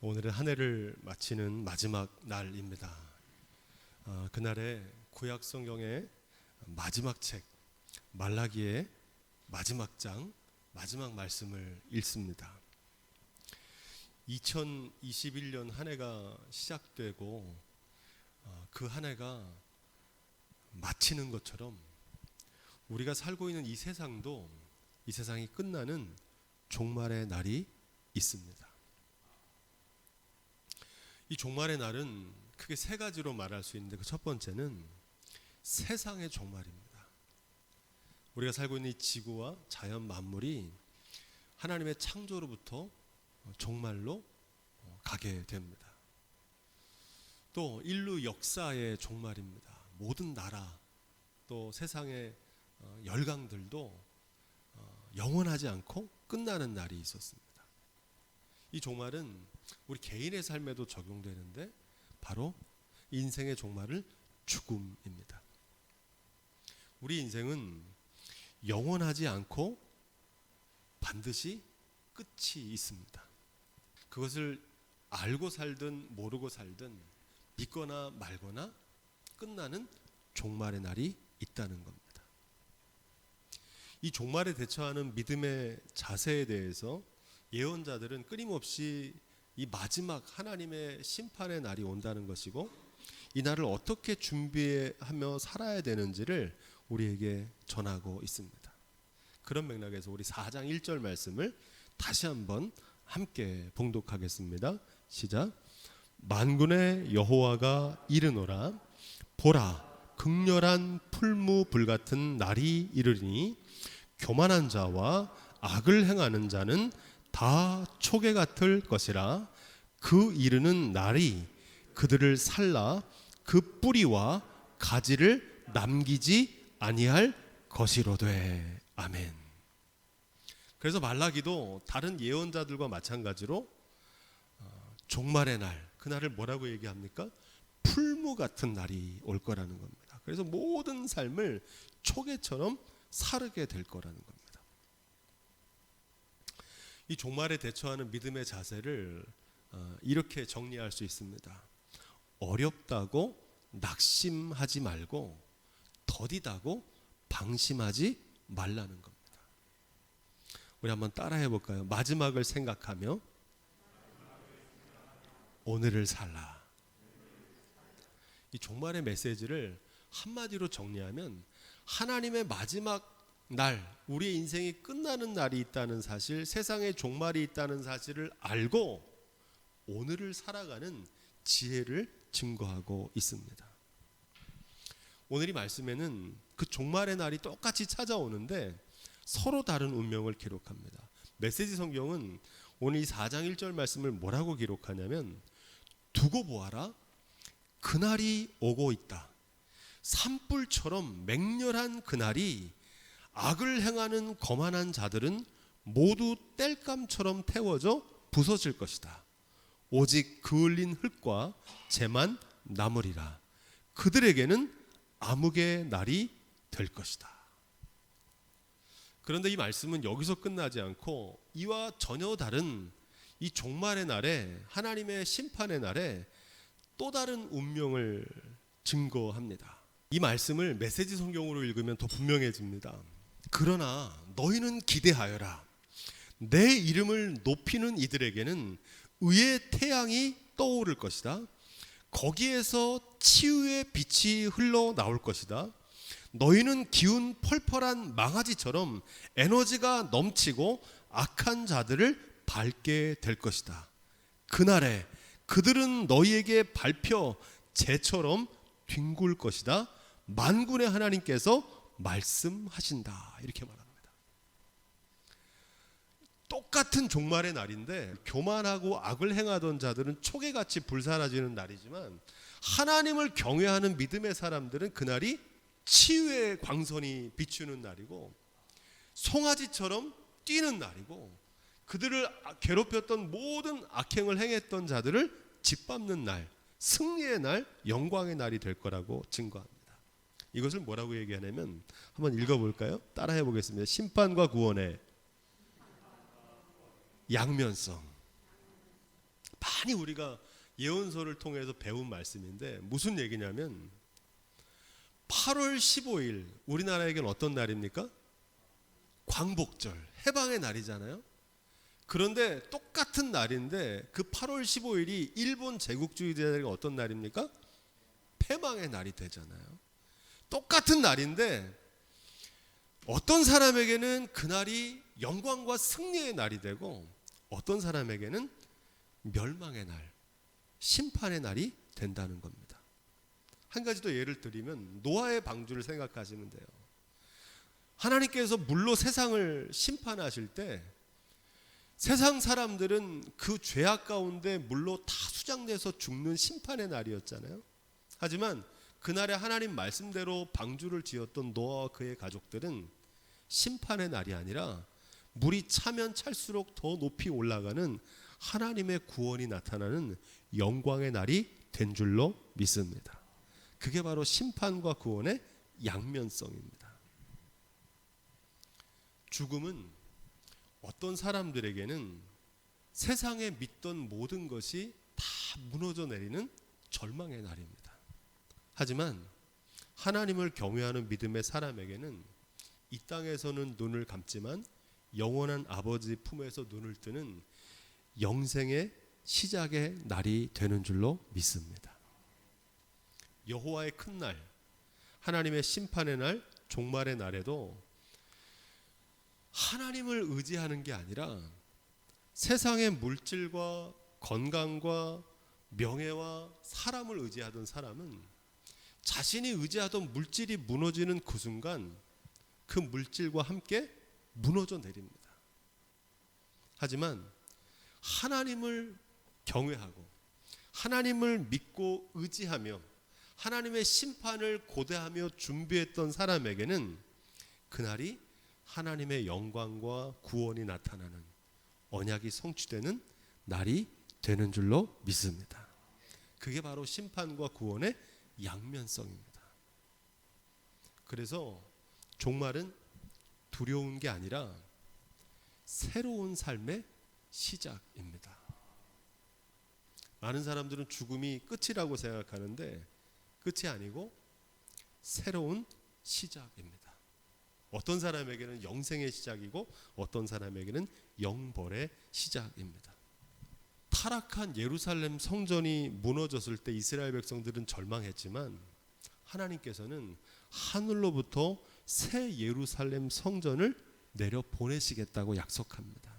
오늘은 한 해를 마치는 마지막 날입니다. 그날에 구약 성경의 마지막 책 말라기의 마지막 장 마지막 말씀을 읽습니다. 2021년 한 해가 시작되고 그 한 해가 마치는 것처럼 우리가 살고 있는 이 세상도 이 세상이 끝나는 종말의 날이 있습니다. 이 종말의 날은 크게 세 가지로 말할 수 있는데, 그 첫 번째는 세상의 종말입니다. 우리가 살고 있는 이 지구와 자연 만물이 하나님의 창조로부터 종말로 가게 됩니다. 또 인류 역사의 종말입니다. 모든 나라 또 세상의 열강들도 영원하지 않고 끝나는 날이 있었습니다. 이 종말은 우리 개인의 삶에도 적용되는데 바로 인생의 종말은 죽음입니다. 우리 인생은 영원하지 않고 반드시 끝이 있습니다. 그것을 알고 살든 모르고 살든 믿거나 말거나 끝나는 종말의 날이 있다는 겁니다. 이 종말에 대처하는 믿음의 자세에 대해서 예언자들은 끊임없이 이 마지막 하나님의 심판의 날이 온다는 것이고, 이 날을 어떻게 준비하며 살아야 되는지를 우리에게 전하고 있습니다. 그런 맥락에서 우리 4장 1절 말씀을 다시 한번 함께 봉독하겠습니다. 시작. 만군의 여호와가 이르노라, 보라, 극렬한 풀무 불같은 날이 이르리니 교만한 자와 악을 행하는 자는 다 초계 같을 것이라. 그 이르는 날이 그들을 살라 그 뿌리와 가지를 남기지 아니할 것이로되. 아멘. 그래서 말라기도 다른 예언자들과 마찬가지로 종말의 날, 그날을 뭐라고 얘기합니까? 풀무 같은 날이 올 거라는 겁니다. 그래서 모든 삶을 초계처럼 사르게 될 거라는 겁니다. 이 종말에 대처하는 믿음의 자세를 이렇게 정리할 수 있습니다. 어렵다고 낙심하지 말고 더디다고 방심하지 말라는 겁니다. 우리 한번 따라해 볼까요? 마지막을 생각하며 오늘을 살라. 이 종말의 메시지를 한마디로 정리하면 하나님의 마지막 날, 우리의 인생이 끝나는 날이 있다는 사실, 세상의 종말이 있다는 사실을 알고 오늘을 살아가는 지혜를 증거하고 있습니다. 오늘 이 말씀에는 그 종말의 날이 똑같이 찾아오는데 서로 다른 운명을 기록합니다. 메시지 성경은 오늘 이 4장 1절 말씀을 뭐라고 기록하냐면, 두고 보아라, 그날이 오고 있다. 산불처럼 맹렬한 그날이 악을 행하는 거만한 자들은 모두 땔감처럼 태워져 부서질 것이다. 오직 그을린 흙과 재만 남으리라. 그들에게는 암흑의 날이 될 것이다. 그런데 이 말씀은 여기서 끝나지 않고 이와 전혀 다른 이 종말의 날에, 하나님의 심판의 날에 또 다른 운명을 증거합니다. 이 말씀을 메시지 성경으로 읽으면 더 분명해집니다. 그러나 너희는 기대하여라. 내 이름을 높이는 이들에게는 의의 태양이 떠오를 것이다. 거기에서 치유의 빛이 흘러나올 것이다. 너희는 기운 펄펄한 망아지처럼 에너지가 넘치고 악한 자들을 밟게 될 것이다. 그날에 그들은 너희에게 밟혀 재처럼 뒹굴 것이다. 만군의 하나님께서 말씀하신다. 이렇게 말합니다. 똑같은 종말의 날인데 교만하고 악을 행하던 자들은 초계같이 불사라지는 날이지만, 하나님을 경외하는 믿음의 사람들은 그날이 치유의 광선이 비추는 날이고 송아지처럼 뛰는 날이고, 그들을 괴롭혔던 모든 악행을 행했던 자들을 짓밟는 날, 승리의 날, 영광의 날이 될 거라고 증거합니다. 이것을 뭐라고 얘기하냐면, 한번 읽어볼까요? 따라해 보겠습니다. 심판과 구원의 양면성. 많이 우리가 예언서를 통해서 배운 말씀인데 무슨 얘기냐면 8월 15일 우리나라에겐 어떤 날입니까? 광복절, 해방의 날이잖아요. 그런데 똑같은 날인데 그 8월 15일이 일본 제국주의자들에게 어떤 날입니까? 패망의 날이 되잖아요. 똑같은 날인데 어떤 사람에게는 그날이 영광과 승리의 날이 되고 어떤 사람에게는 멸망의 날, 심판의 날이 된다는 겁니다. 한 가지 더 예를 들면 노아의 방주를 생각하시면 돼요. 하나님께서 물로 세상을 심판하실 때 세상 사람들은 그 죄악 가운데 물로 다 수장돼서 죽는 심판의 날이었잖아요. 하지만 그날에 하나님 말씀대로 방주를 지었던 노아와 그의 가족들은 심판의 날이 아니라 물이 차면 찰수록 더 높이 올라가는 하나님의 구원이 나타나는 영광의 날이 된 줄로 믿습니다. 그게 바로 심판과 구원의 양면성입니다. 죽음은 어떤 사람들에게는 세상에 믿던 모든 것이 다 무너져 내리는 절망의 날입니다. 하지만 하나님을 경외하는 믿음의 사람에게는 이 땅에서는 눈을 감지만 영원한 아버지 품에서 눈을 뜨는 영생의 시작의 날이 되는 줄로 믿습니다. 여호와의 큰 날, 하나님의 심판의 날, 종말의 날에도 하나님을 의지하는 게 아니라 세상의 물질과 건강과 명예와 사람을 의지하던 사람은 자신이 의지하던 물질이 무너지는 그 순간 그 물질과 함께 무너져 내립니다. 하지만 하나님을 경외하고 하나님을 믿고 의지하며 하나님의 심판을 고대하며 준비했던 사람에게는 그날이 하나님의 영광과 구원이 나타나는 언약이 성취되는 날이 되는 줄로 믿습니다. 그게 바로 심판과 구원의 양면성입니다. 그래서 종말은 두려운 게 아니라 새로운 삶의 시작입니다. 많은 사람들은 죽음이 끝이라고 생각하는데 끝이 아니고 새로운 시작입니다. 어떤 사람에게는 영생의 시작이고 어떤 사람에게는 영벌의 시작입니다. 타락한 예루살렘 성전이 무너졌을 때 이스라엘 백성들은 절망했지만 하나님께서는 하늘로부터 새 예루살렘 성전을 내려 보내시겠다고 약속합니다.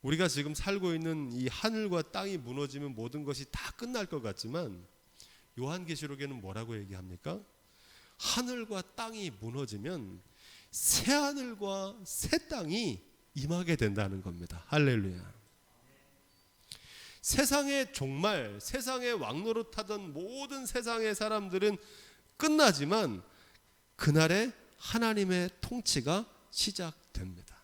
우리가 지금 살고 있는 이 하늘과 땅이 무너지면 모든 것이 다 끝날 것 같지만 요한계시록에는 뭐라고 얘기합니까? 하늘과 땅이 무너지면 새 하늘과 새 땅이 임하게 된다는 겁니다. 할렐루야. 세상의 종말, 세상에 왕노릇하던 모든 세상의 사람들은 끝나지만 그날에 하나님의 통치가 시작됩니다.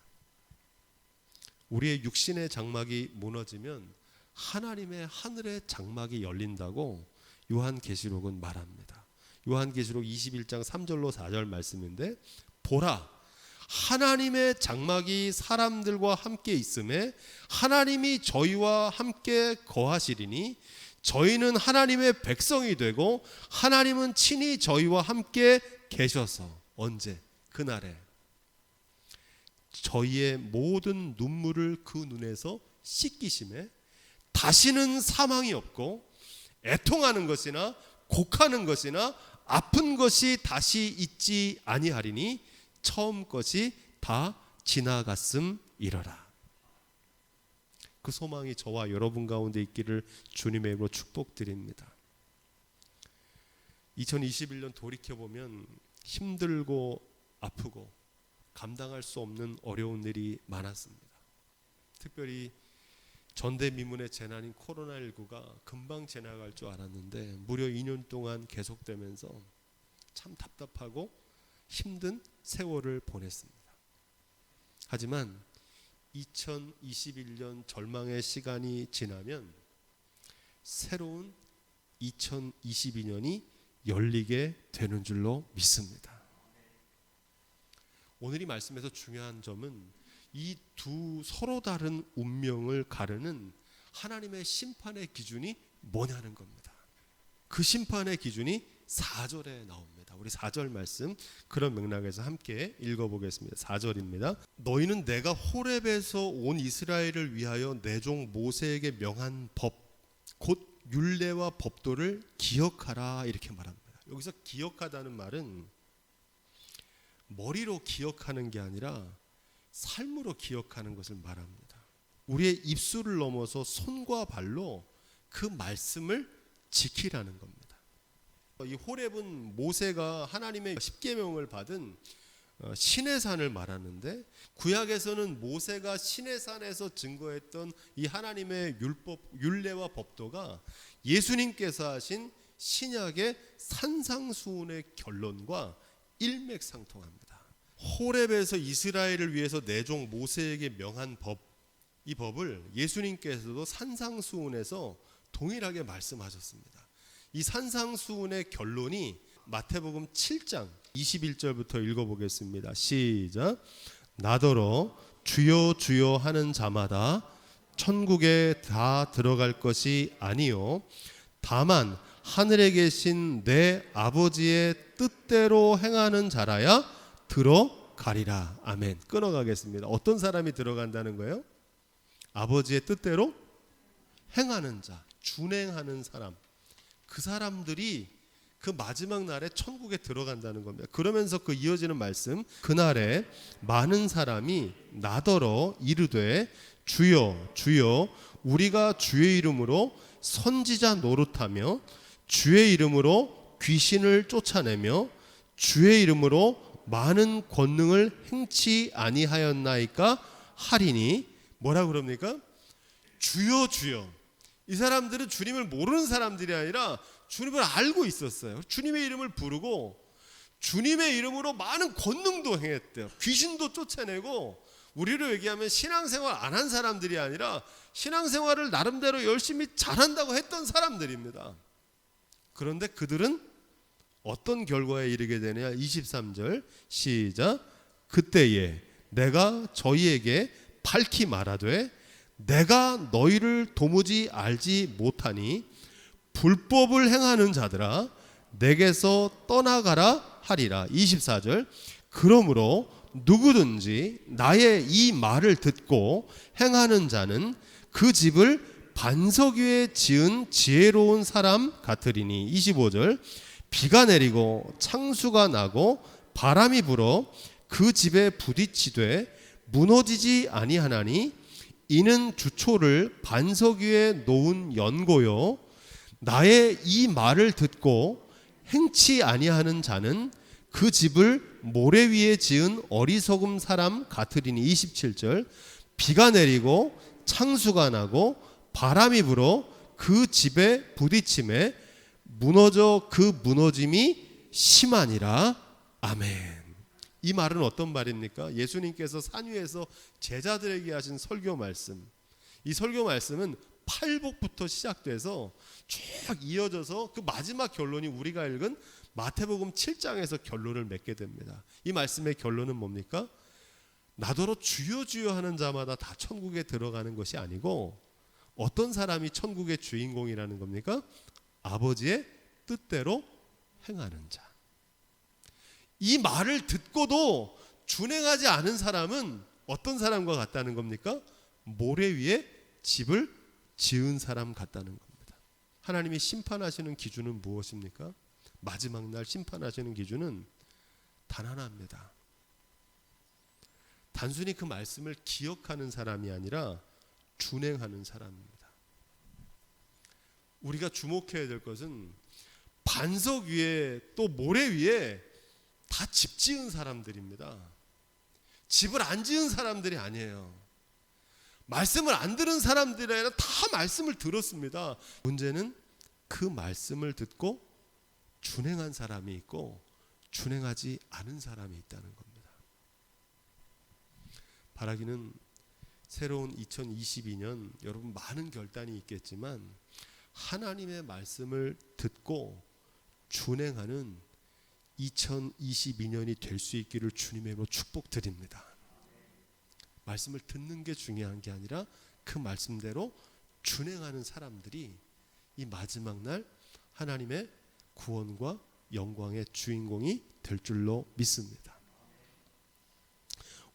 우리의 육신의 장막이 무너지면 하나님의 하늘의 장막이 열린다고 요한계시록은 말합니다. 요한계시록 21장 3절로 4절 말씀인데 보라 하나님의 장막이 사람들과 함께 있음에 하나님이 저희와 함께 거하시리니 저희는 하나님의 백성이 되고 하나님은 친히 저희와 함께 계셔서 언제? 그날에 저희의 모든 눈물을 그 눈에서 씻기심에 다시는 사망이 없고 애통하는 것이나 곡하는 것이나 아픈 것이 다시 있지 아니하리니 처음 것이 다 지나갔음이러라. 그 소망이 저와 여러분 가운데 있기를 주님의 이름으로 축복드립니다. 2021년 돌이켜보면 힘들고 아프고 감당할 수 없는 어려운 일이 많았습니다. 특별히 전대미문의 재난인 코로나19가 금방 지나갈 줄 알았는데 무려 2년 동안 계속되면서 참 답답하고 힘든 세월을 보냈습니다. 하지만 2021년 절망의 시간이 지나면 새로운 2022년이 열리게 되는 줄로 믿습니다. 오늘 이 말씀에서 중요한 점은 이 두 서로 다른 운명을 가르는 하나님의 심판의 기준이 뭐냐는 겁니다. 그 심판의 기준이 4절에 나옵니다. 우리 4절 말씀 그런 맥락에서 함께 읽어보겠습니다. 4절입니다. 너희는 내가 호렙에서 온 이스라엘을 위하여 내 종 모세에게 명한 법 곧 율례와 법도를 기억하라 이렇게 말합니다. 여기서 기억하다는 말은 머리로 기억하는 게 아니라 삶으로 기억하는 것을 말합니다. 우리의 입술을 넘어서 손과 발로 그 말씀을 지키라는 겁니다. 이 호렙은 모세가 하나님의 십계명을 받은 시내산을 말하는데, 구약에서는 모세가 시내산에서 증거했던 이 하나님의 율법, 율례와 법도가 예수님께서 하신 신약의 산상수훈의 결론과 일맥상통합니다. 호렙에서 이스라엘을 위해서 내 종 모세에게 명한 법, 이 법을 예수님께서도 산상수훈에서 동일하게 말씀하셨습니다. 이 산상수훈의 결론이 마태복음 7장 21절부터 읽어보겠습니다. 시작. 나더러 주여 주여 하는 자마다 천국에 다 들어갈 것이 아니요 다만 하늘에 계신 내 아버지의 뜻대로 행하는 자라야 들어가리라. 아멘. 끊어가겠습니다. 어떤 사람이 들어간다는 거예요? 아버지의 뜻대로 행하는 자, 준행하는 사람, 그 사람들이 그 마지막 날에 천국에 들어간다는 겁니다. 그러면서 그 이어지는 말씀, 그날에 많은 사람이 나더러 이르되 주여 주여 우리가 주의 이름으로 선지자 노릇하며 주의 이름으로 귀신을 쫓아내며 주의 이름으로 많은 권능을 행치 아니하였나이까 하리니. 뭐라 그럽니까? 주여 주여. 이 사람들은 주님을 모르는 사람들이 아니라 주님을 알고 있었어요. 주님의 이름을 부르고 주님의 이름으로 많은 권능도 행했대요. 귀신도 쫓아내고, 우리로 얘기하면 신앙생활 안 한 사람들이 아니라 신앙생활을 나름대로 열심히 잘한다고 했던 사람들입니다. 그런데 그들은 어떤 결과에 이르게 되느냐. 23절 시작. 그때에 내가 저희에게 밝히 말하되 내가 너희를 도무지 알지 못하니 불법을 행하는 자들아 내게서 떠나가라 하리라. 24절. 그러므로 누구든지 나의 이 말을 듣고 행하는 자는 그 집을 반석 위에 지은 지혜로운 사람 같으리니. 25절. 비가 내리고 창수가 나고 바람이 불어 그 집에 부딪히되 무너지지 아니하나니 이는 주초를 반석 위에 놓은 연고요 나의 이 말을 듣고 행치 아니하는 자는 그 집을 모래 위에 지은 어리석은 사람 같으리니. 27절. 비가 내리고 창수가 나고 바람이 불어 그 집에 부딪힘에 무너져 그 무너짐이 심하니라. 아멘. 이 말은 어떤 말입니까? 예수님께서 산 위에서 제자들에게 하신 설교 말씀. 이 설교 말씀은 팔복부터 시작돼서 쭉 이어져서 그 마지막 결론이 우리가 읽은 마태복음 7장에서 결론을 맺게 됩니다. 이 말씀의 결론은 뭡니까? 나더러 주여 주여 하는 자마다 다 천국에 들어가는 것이 아니고, 어떤 사람이 천국의 주인공이라는 겁니까? 아버지의 뜻대로 행하는 자. 이 말을 듣고도 준행하지 않은 사람은 어떤 사람과 같다는 겁니까? 모래 위에 집을 지은 사람 같다는 겁니다. 하나님이 심판하시는 기준은 무엇입니까? 마지막 날 심판하시는 기준은 단 하나입니다. 단순히 그 말씀을 기억하는 사람이 아니라 준행하는 사람입니다. 우리가 주목해야 될 것은 반석 위에 또 모래 위에 다 집 지은 사람들입니다. 집을 안 지은 사람들이 아니에요. 말씀을 안 들은 사람들이 아니라 다 말씀을 들었습니다. 문제는 그 말씀을 듣고 준행한 사람이 있고 준행하지 않은 사람이 있다는 겁니다. 바라기는 새로운 2022년 여러분 많은 결단이 있겠지만 하나님의 말씀을 듣고 준행하는 2022년이 될 수 있기를 주님의 이름으로 축복드립니다. 말씀을 듣는 게 중요한 게 아니라 그 말씀대로 준행하는 사람들이 이 마지막 날 하나님의 구원과 영광의 주인공이 될 줄로 믿습니다.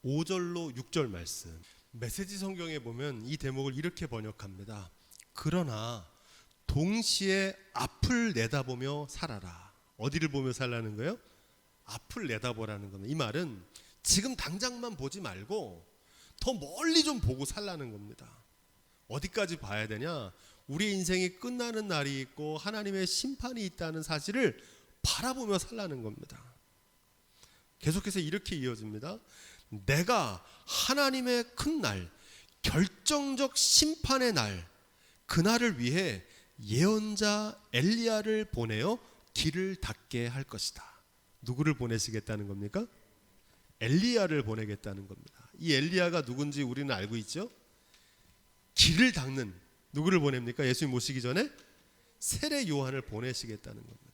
5절로 6절 말씀, 메시지 성경에 보면 이 대목을 이렇게 번역합니다. 그러나 동시에 앞을 내다보며 살아라. 어디를 보며 살라는 거예요? 앞을 내다보라는 겁니다. 이 말은 지금 당장만 보지 말고 더 멀리 좀 보고 살라는 겁니다. 어디까지 봐야 되냐? 우리 인생이 끝나는 날이 있고 하나님의 심판이 있다는 사실을 바라보며 살라는 겁니다. 계속해서 이렇게 이어집니다. 내가 하나님의 큰 날, 결정적 심판의 날, 그날을 위해 예언자 엘리야를 보내어 길을 닦게 할 것이다. 누구를 보내시겠다는 겁니까? 엘리야를 보내겠다는 겁니다. 이 엘리야가 누군지 우리는 알고 있죠? 길을 닦는, 누구를 보냅니까? 예수님 오시기 전에 세례 요한을 보내시겠다는 겁니다.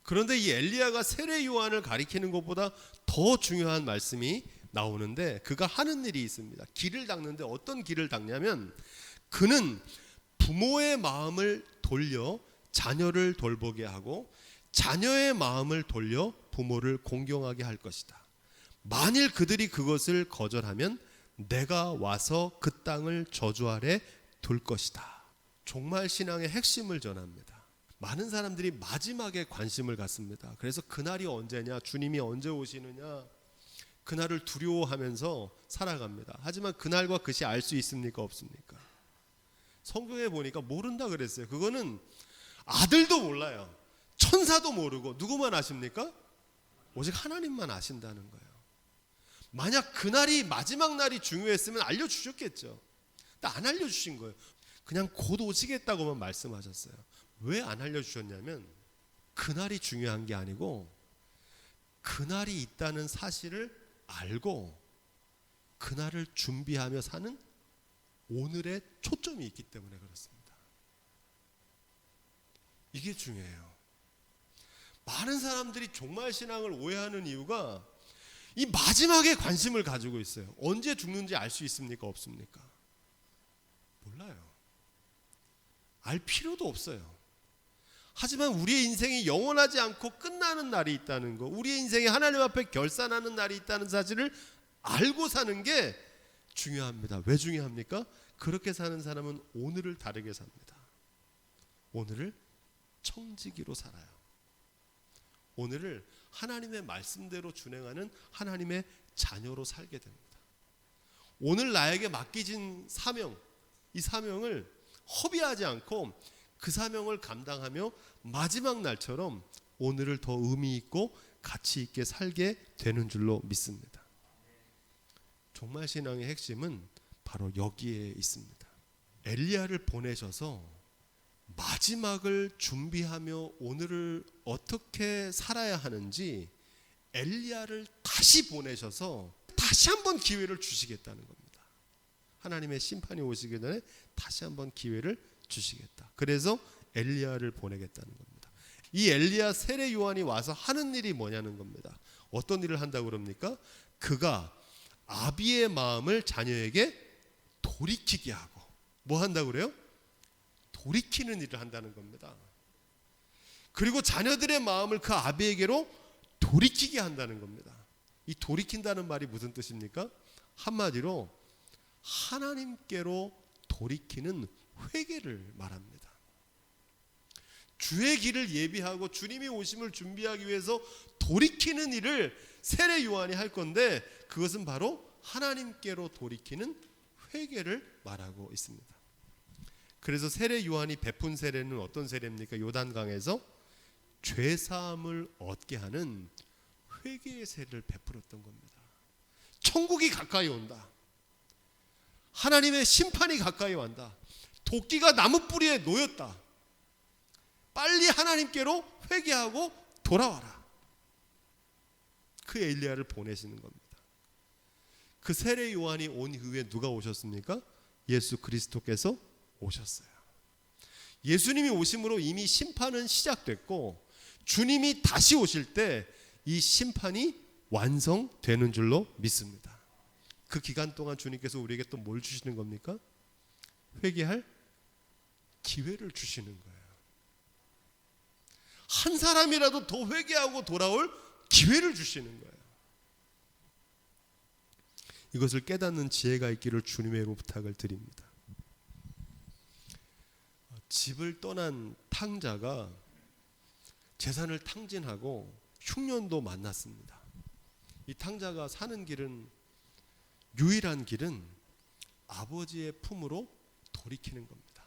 그런데 이 엘리야가 세례 요한을 가리키는 것보다 더 중요한 말씀이 나오는데 그가 하는 일이 있습니다. 길을 닦는데 어떤 길을 닦냐면 그는 부모의 마음을 돌려 자녀를 돌보게 하고 자녀의 마음을 돌려 부모를 공경하게 할 것이다. 만일 그들이 그것을 거절하면 내가 와서 그 땅을 저주 아래 둘 것이다. 종말 신앙의 핵심을 전합니다. 많은 사람들이 마지막에 관심을 갖습니다. 그래서 그날이 언제냐, 주님이 언제 오시느냐, 그날을 두려워하면서 살아갑니다. 하지만 그날과 그시 알 수 있습니까? 없습니까? 성경에 보니까 모른다 그랬어요. 그거는 아들도 몰라요. 천사도 모르고 누구만 아십니까? 오직 하나님만 아신다는 거예요. 만약 그날이 마지막 날이 중요했으면 알려주셨겠죠. 근데 안 알려주신 거예요. 그냥 곧 오시겠다고만 말씀하셨어요. 왜 안 알려주셨냐면 그날이 중요한 게 아니고 그날이 있다는 사실을 알고 그날을 준비하며 사는 오늘의 초점이 있기 때문에 그렇습니다. 이게 중요해요. 많은 사람들이 종말 신앙을 오해하는 이유가 이 마지막에 관심을 가지고 있어요. 언제 죽는지 알 수 있습니까? 없습니까? 몰라요. 알 필요도 없어요. 하지만 우리의 인생이 영원하지 않고 끝나는 날이 있다는 거, 우리의 인생이 하나님 앞에 결산하는 날이 있다는 사실을 알고 사는 게 중요합니다. 왜 중요합니까? 그렇게 사는 사람은 오늘을 다르게 삽니다. 오늘을 청지기로 살아요. 오늘을 하나님의 말씀대로 준행하는 하나님의 자녀로 살게 됩니다. 오늘 나에게 맡기진 사명, 이 사명을 허비하지 않고 그 사명을 감당하며 마지막 날처럼 오늘을 더 의미 있고 가치 있게 살게 되는 줄로 믿습니다. 종말 신앙의 핵심은 바로 여기에 있습니다. 엘리야를 보내셔서 마지막을 준비하며 오늘을 어떻게 살아야 하는지 엘리야를 다시 보내셔서 다시 한번 기회를 주시겠다는 겁니다. 하나님의 심판이 오시기 전에 다시 한번 기회를 주시겠다. 그래서 엘리야를 보내겠다는 겁니다. 이 엘리야 세례 요한이 와서 하는 일이 뭐냐는 겁니다. 어떤 일을 한다고 그럽니까? 그가 아비의 마음을 자녀에게 돌이키게 하고, 뭐 한다고 그래요? 돌이키는 일을 한다는 겁니다. 그리고 자녀들의 마음을 그 아비에게로 돌이키게 한다는 겁니다. 이 돌이킨다는 말이 무슨 뜻입니까? 한마디로 하나님께로 돌이키는 회개를 말합니다. 주의 길을 예비하고 주님이 오심을 준비하기 위해서 돌이키는 일을 세례 요한이 할 건데 그것은 바로 하나님께로 돌이키는 회개를 말하고 있습니다. 그래서 세례 요한이 베푼 세례는 어떤 세례입니까? 요단강에서 죄 사함을 얻게 하는 회개의 세례를 베풀었던 겁니다. 천국이 가까이 온다. 하나님의 심판이 가까이 왔다. 도끼가 나무 뿌리에 놓였다. 빨리 하나님께로 회개하고 돌아와라. 그 엘리야를 보내시는 겁니다. 그 세례 요한이 온 이후에 누가 오셨습니까? 예수 그리스도께서 오셨어요. 예수님이 오심으로 이미 심판은 시작됐고 주님이 다시 오실 때 이 심판이 완성되는 줄로 믿습니다. 그 기간 동안 주님께서 우리에게 또 뭘 주시는 겁니까? 회개할 기회를 주시는 거예요. 한 사람이라도 더 회개하고 돌아올 기회를 주시는 거예요. 이것을 깨닫는 지혜가 있기를 주님의 이름으로 부탁을 드립니다. 집을 떠난 탕자가 재산을 탕진하고 흉년도 만났습니다. 이 탕자가 사는 길은, 유일한 길은 아버지의 품으로 돌이키는 겁니다.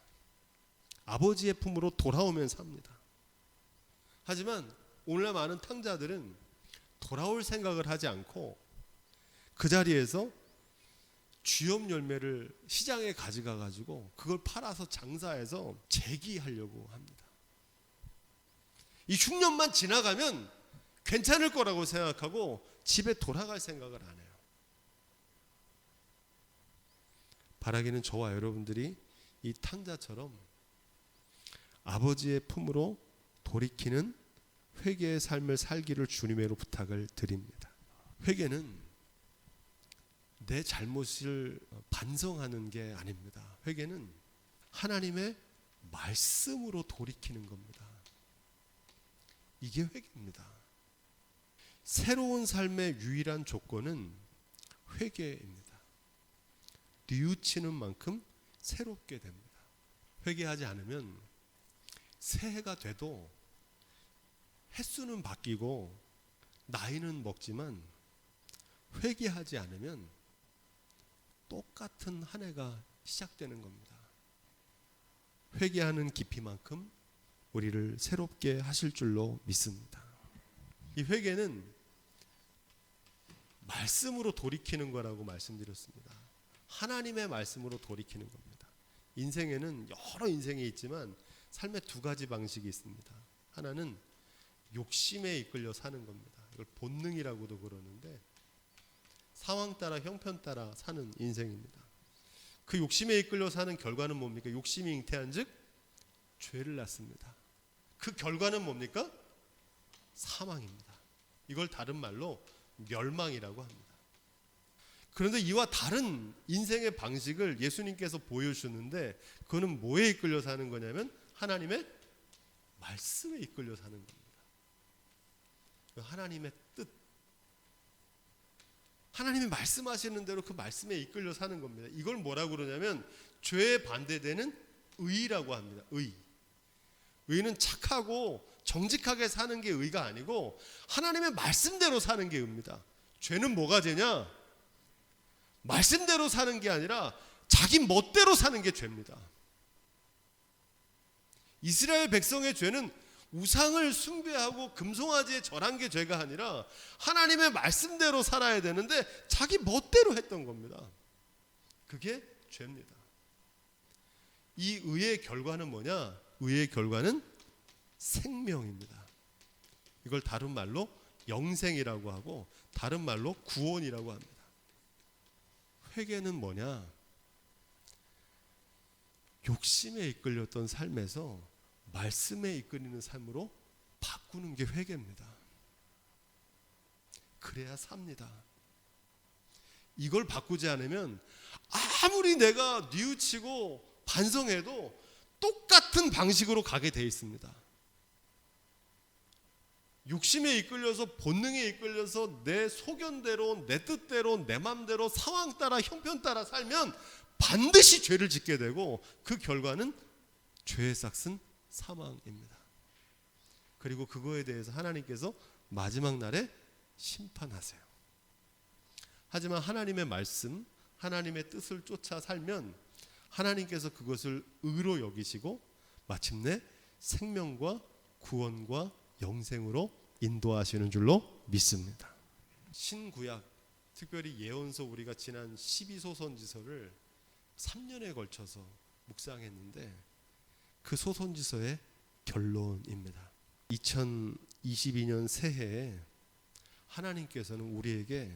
아버지의 품으로 돌아오면 삽니다. 하지만 오늘날 많은 탕자들은 돌아올 생각을 하지 않고 그 자리에서 쥐염 열매를 시장에 가져가 가지고 그걸 팔아서 장사해서 재기하려고 합니다. 이 흉년만 지나가면 괜찮을 거라고 생각하고 집에 돌아갈 생각을 안 해요. 바라기는 저와 여러분들이 이 탕자처럼 아버지의 품으로 돌이키는 회개의 삶을 살기를 주님으로 부탁을 드립니다. 회개는 내 잘못을 반성하는 게 아닙니다. 회개는 하나님의 말씀으로 돌이키는 겁니다. 이게 회개입니다. 새로운 삶의 유일한 조건은 회개입니다. 뉘우치는 만큼 새롭게 됩니다. 회개하지 않으면 새해가 돼도 횟수는 바뀌고 나이는 먹지만 회개하지 않으면 똑같은 한 해가 시작되는 겁니다. 회개하는 깊이만큼 우리를 새롭게 하실 줄로 믿습니다. 이 회개는 말씀으로 돌이키는 거라고 말씀드렸습니다. 하나님의 말씀으로 돌이키는 겁니다. 인생에는 여러 인생이 있지만 삶의 두 가지 방식이 있습니다. 하나는 욕심에 이끌려 사는 겁니다. 이걸 본능이라고도 그러는데 상황 따라 형편 따라 사는 인생입니다. 그 욕심에 이끌려 사는 결과는 뭡니까? 욕심이 잉태한 즉 죄를 낳습니다. 그 결과는 뭡니까? 사망입니다. 이걸 다른 말로 멸망이라고 합니다. 그런데 이와 다른 인생의 방식을 예수님께서 보여주셨는데 그거는 뭐에 이끌려 사는 거냐면 하나님의 말씀에 이끌려 사는 겁니다. 하나님의 뜻, 하나님이 말씀하시는 대로 그 말씀에 이끌려 사는 겁니다. 이걸 뭐라고 그러냐면 죄에 반대되는 의라고 합니다. 의는 착하고 정직하게 사는 게 의가 아니고 하나님의 말씀대로 사는 게 의입니다. 죄는 뭐가 죄냐? 말씀대로 사는 게 아니라 자기 멋대로 사는 게 죄입니다. 이스라엘 백성의 죄는 우상을 숭배하고 금송아지에 절한 게 죄가 아니라 하나님의 말씀대로 살아야 되는데 자기 멋대로 했던 겁니다. 그게 죄입니다. 이 의의 결과는 뭐냐? 의의 결과는 생명입니다. 이걸 다른 말로 영생이라고 하고 다른 말로 구원이라고 합니다. 회개는 뭐냐? 욕심에 이끌렸던 삶에서 말씀에 이끌리는 삶으로 바꾸는 게 회개입니다. 그래야 삽니다. 이걸 바꾸지 않으면 아무리 내가 뉘우치고 반성해도 똑같은 방식으로 가게 돼 있습니다. 욕심에 이끌려서 본능에 이끌려서 내 소견대로 내 뜻대로 내 맘대로 상황 따라 형편 따라 살면 반드시 죄를 짓게 되고 그 결과는 죄의 삭은 사망입니다. 그리고 그거에 대해서 하나님께서 마지막 날에 심판하세요. 하지만 하나님의 말씀, 하나님의 뜻을 쫓아 살면 하나님께서 그것을 의로 여기시고 마침내 생명과 구원과 영생으로 인도하시는 줄로 믿습니다. 신구약, 특별히 예언서 우리가 지난 12소선지서를 3년에 걸쳐서 묵상했는데 그 소선지서의 결론입니다. 2022년 새해에 하나님께서는 우리에게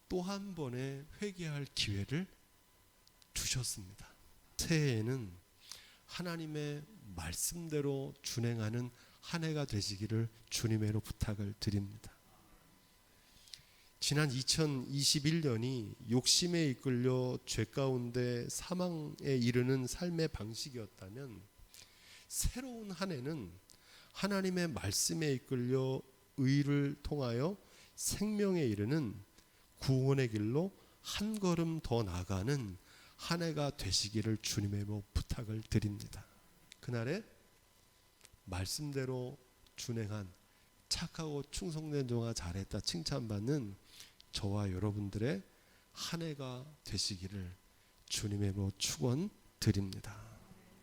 또 한 번의 회개할 기회를 주셨습니다. 새해에는 하나님의 말씀대로 준행하는 한 해가 되시기를 주님의로 부탁을 드립니다. 지난 2021년이 욕심에 이끌려 죄 가운데 사망에 이르는 삶의 방식이었다면, 새로운 한 해는 하나님의 말씀에 이끌려 의를 통하여 생명에 이르는 구원의 길로 한 걸음 더 나아가는 한 해가 되시기를 주님의 이름으로 부탁을 드립니다. 그날에 말씀대로 준행한 착하고 충성된 종아 잘했다 칭찬받는 저와 여러분들의 한 해가 되시기를 주님의 이름으로 축원드립니다.